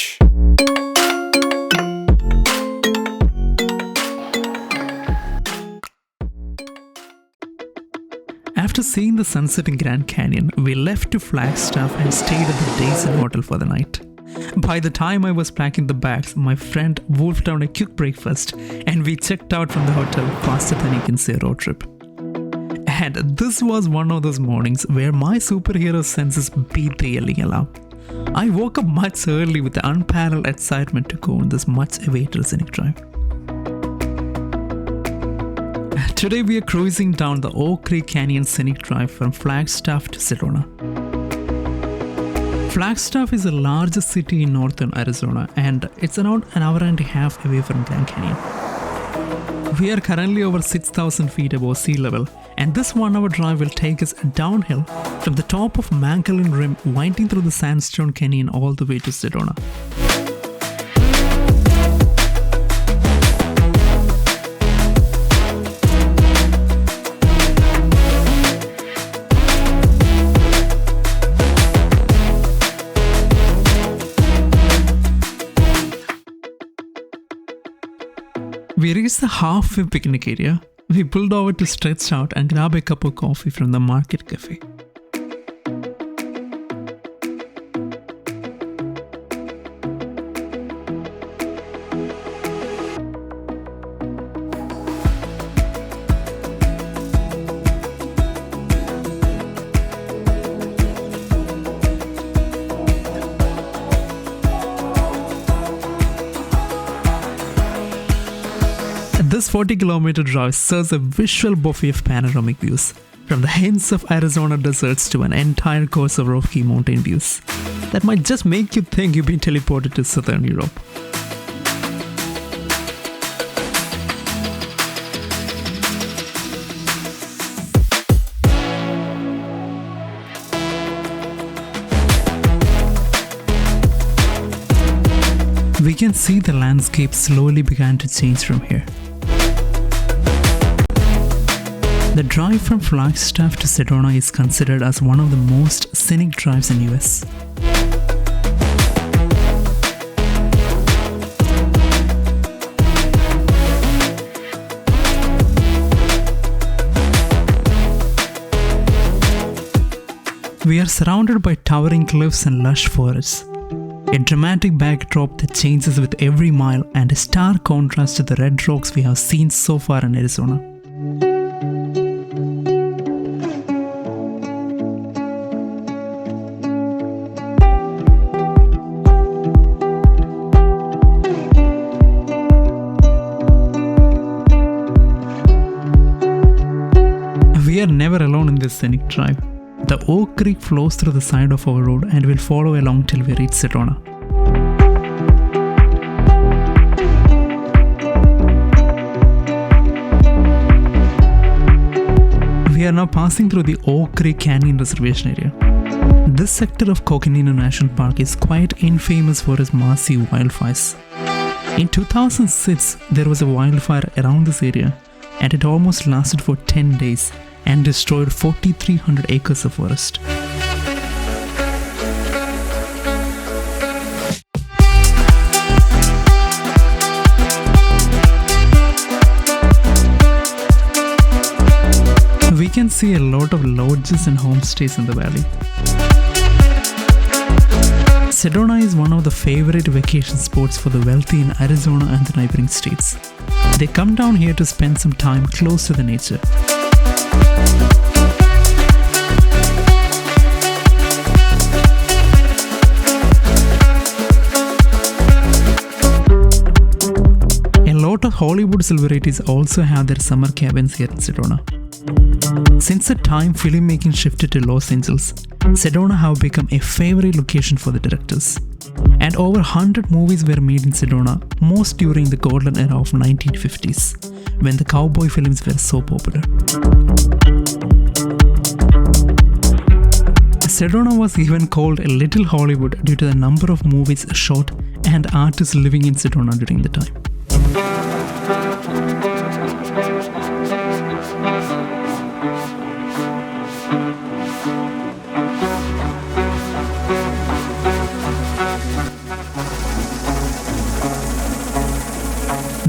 Lush. After seeing the sunset in Grand Canyon, we left to Flagstaff and stayed at the Days Hotel for the night. By the time I was packing the bags, my friend wolfed down a quick breakfast and we checked out from the hotel faster than you can say a road trip. And this was one of those mornings where my superhero senses beat the yelling alarm. I woke up much early with the unparalleled excitement to go on this much awaited scenic drive. Today we are cruising down the Oak Creek Canyon Scenic Drive from Flagstaff to Sedona. Flagstaff is the largest city in northern Arizona and it's around an hour and a half away from Grand Canyon. We are currently over 6,000 feet above sea level and this 1 hour drive will take us downhill from the top of Mogollon Rim winding through the sandstone canyon all the way to Sedona. We reached the halfway picnic area. We pulled over to stretch out and grab a cup of coffee from the market cafe. This 40-kilometer drive serves a visual buffet of panoramic views, from the ends of Arizona deserts to an entire course of rocky mountain views that might just make you think you've been teleported to southern Europe. We can see the landscape slowly began to change from here. The drive from Flagstaff to Sedona is considered as one of the most scenic drives in US. We are surrounded by towering cliffs and lush forests. A dramatic backdrop that changes with every mile and a stark contrast to the red rocks we have seen so far in Arizona. We are never alone in this scenic drive. The Oak Creek flows through the side of our road and will follow along till we reach Sedona. We are now passing through the Oak Creek Canyon Reservation area. This sector of Coconino National Park is quite infamous for its massive wildfires. In 2006, there was a wildfire around this area and it almost lasted for 10 days and destroyed 4,300 acres of forest. We can see a lot of lodges and homestays in the valley. Sedona is one of the favorite vacation spots for the wealthy in Arizona and the neighboring states. They come down here to spend some time close to the nature. A lot of Hollywood celebrities also have their summer cabins here in Sedona. Since the time filmmaking shifted to Los Angeles, Sedona have become a favorite location for the directors. And over 100 movies were made in Sedona, most during the golden era of 1950s, when the cowboy films were so popular. Sedona was even called a Little Hollywood due to the number of movies shot and artists living in Sedona during the time.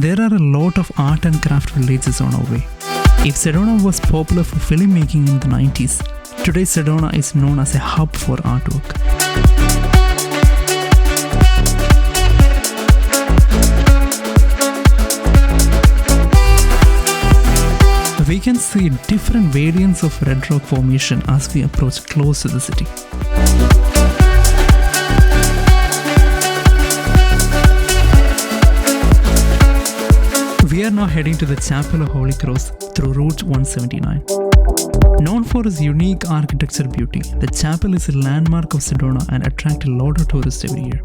There are a lot of art and craft villages on our way. If Sedona was popular for filmmaking in the 90s, today Sedona is known as a hub for artwork. We can see different variants of red rock formation as we approach close to the city. We are now heading to the Chapel of Holy Cross through Route 179. Known for its unique architectural beauty, the chapel is a landmark of Sedona and attracts a lot of tourists every year.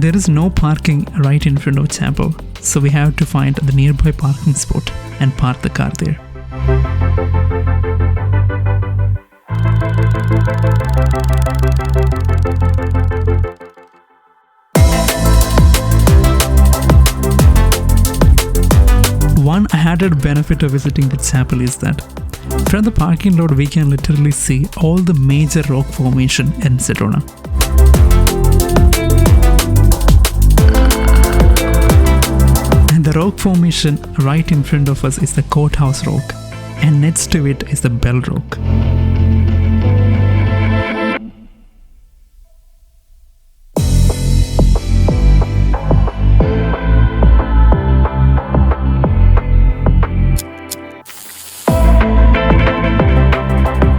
There is no parking right in front of chapel, so we have to find the nearby parking spot and park the car there. One added benefit of visiting the chapel is that from the parking lot we can literally see all the major rock formation in Sedona. The rock formation right in front of us is the Courthouse Rock, and next to it is the Bell Rock.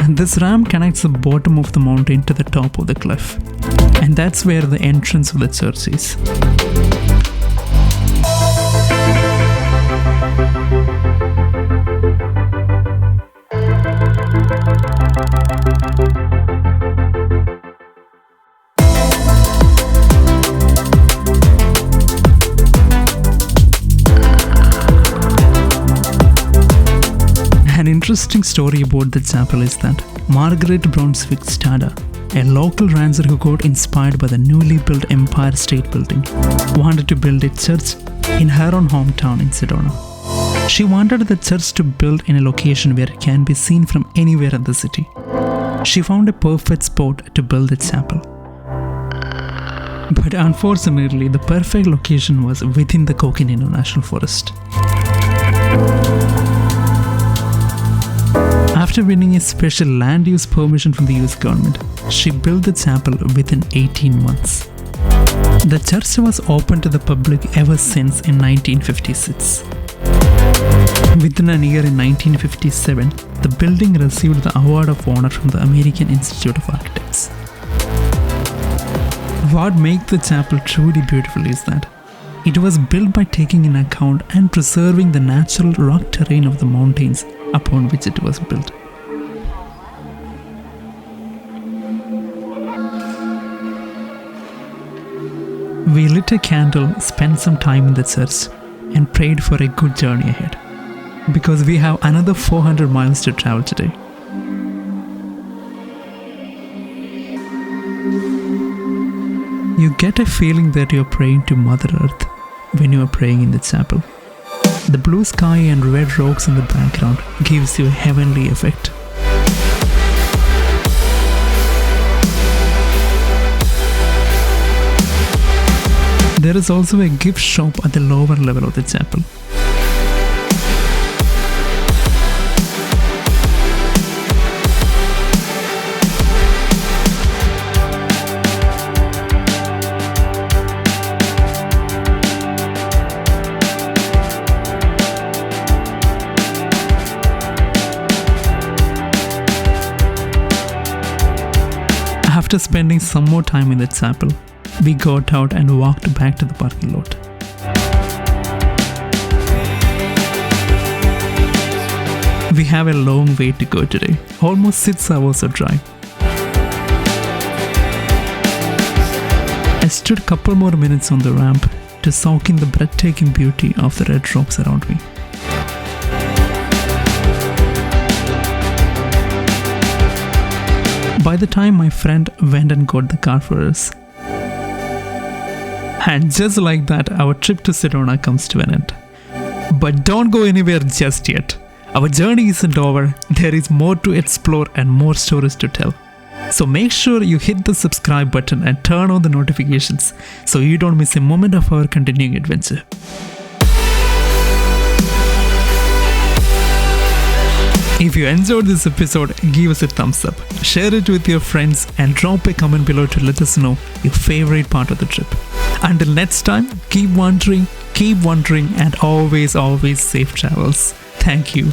This ramp connects the bottom of the mountain to the top of the cliff, and that's where the entrance of the church is. An interesting story about the chapel is that Margaret Brunswick Stada, a local rancher who got inspired by the newly built Empire State Building, wanted to build a church in her own hometown in Sedona. She wanted the church to build in a location where it can be seen from anywhere in the city. She found a perfect spot to build the chapel. But unfortunately, the perfect location was within the Coconino National Forest. After winning a special land use permission from the US government, she built the chapel within 18 months. The church was open to the public ever since in 1956. Within a year in 1957, the building received the Award of Honor from the American Institute of Architects. What makes the chapel truly beautiful is that it was built by taking into account and preserving the natural rock terrain of the mountains upon which it was built. We lit a candle, spent some time in the church, and prayed for a good journey ahead, because we have another 400 miles to travel today. You get a feeling that you're praying to Mother Earth when you are praying in the chapel. The blue sky and red rocks in the background gives you a heavenly effect. There is also a gift shop at the lower level of the chapel. After spending some more time in the chapel, we got out and walked back to the parking lot. We have a long way to go today, almost 6 hours of drive. I stood a couple more minutes on the ramp to soak in the breathtaking beauty of the red rocks around me. by the time my friend went and got the car for us. And just like that, our trip to Sedona comes to an end. But don't go anywhere just yet. Our journey isn't over. There is more to explore and more stories to tell. So make sure you hit the subscribe button and turn on the notifications so you don't miss a moment of our continuing adventure. If you enjoyed this episode, give us a thumbs up, share it with your friends, and drop a comment below to let us know your favorite part of the trip. Until next time, keep wandering, and always safe travels. Thank you.